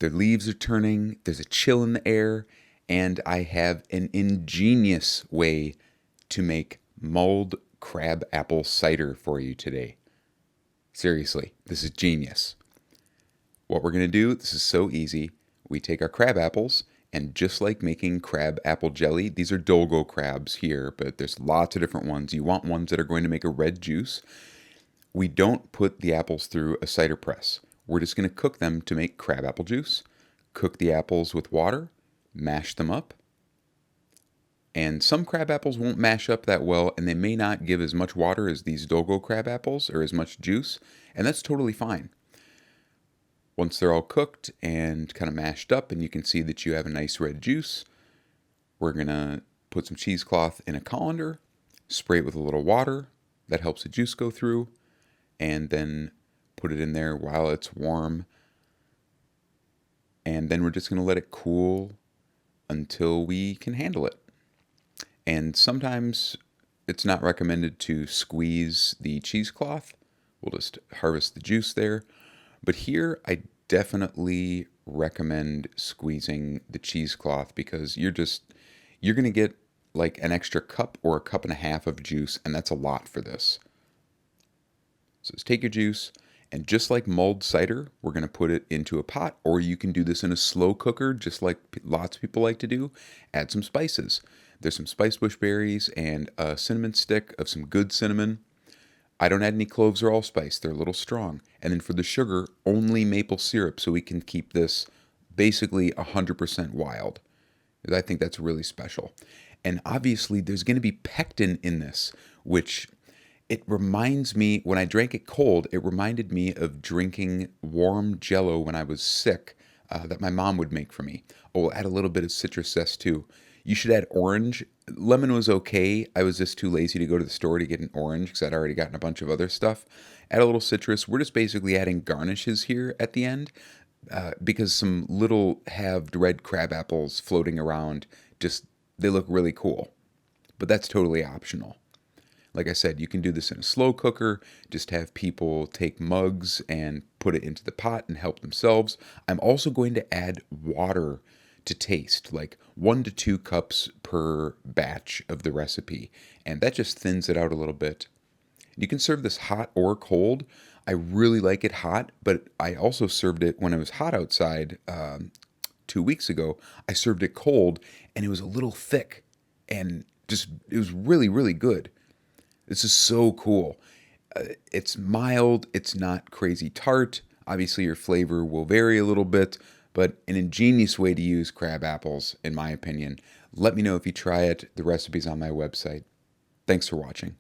The leaves are turning, there's a chill in the air, and I have an ingenious way to make mulled crab apple cider for you today. Seriously, this is genius. What we're going to do, this is so easy. We take our crab apples, and just like making crab apple jelly, these are Dolgo crabs here, but there's lots of different ones. You want ones that are going to make a red juice. We don't put the apples through a cider press. We're just going to cook them to make crab apple juice. Cook the apples with water, mash them up. And some crab apples won't mash up that well, and they may not give as much water as these Dolgo crab apples or as much juice, and that's totally fine. Once they're all cooked and kind of mashed up and you can see that you have a nice red juice, we're going to put some cheesecloth in a colander, spray it with a little water. That helps the juice go through, and then put it in there while it's warm. And then we're just going to let it cool until we can handle it. And sometimes it's not recommended to squeeze the cheesecloth. We'll just harvest the juice there. But here I definitely recommend squeezing the cheesecloth because you're going to get like an extra cup or a cup and a half of juice, and that's a lot for this. So just take your juice, and just like mulled cider, we're going to put it into a pot, or you can do this in a slow cooker, just like lots of people like to do. Add some spices. There's some spice bush berries and a cinnamon stick of some good cinnamon. I don't add any cloves or allspice. They're a little strong. And then for the sugar, only maple syrup, so we can keep this basically 100% wild. I think that's really special. And obviously, there's going to be pectin in this, which it reminds me, when I drank it cold, it reminded me of drinking warm Jello when I was sick that my mom would make for me. Oh, we'll add a little bit of citrus zest too. You should add orange. Lemon was okay. I was just too lazy to go to the store to get an orange because I'd already gotten a bunch of other stuff. Add a little citrus. We're just basically adding garnishes here at the end because some little halved red crab apples floating around, they look really cool. But that's totally optional. Like I said, you can do this in a slow cooker. Just have people take mugs and put it into the pot and help themselves. I'm also going to add water to taste, like 1 to 2 cups per batch of the recipe, and that just thins it out a little bit. You can serve this hot or cold. I really like it hot, but I also served it when it was hot outside 2 weeks ago. I served it cold, and it was a little thick, and it was really, really good. This is so cool. It's mild. It's not crazy tart. Obviously, your flavor will vary a little bit, but an ingenious way to use crab apples, in my opinion. Let me know if you try it. The recipe's on my website. Thanks for watching.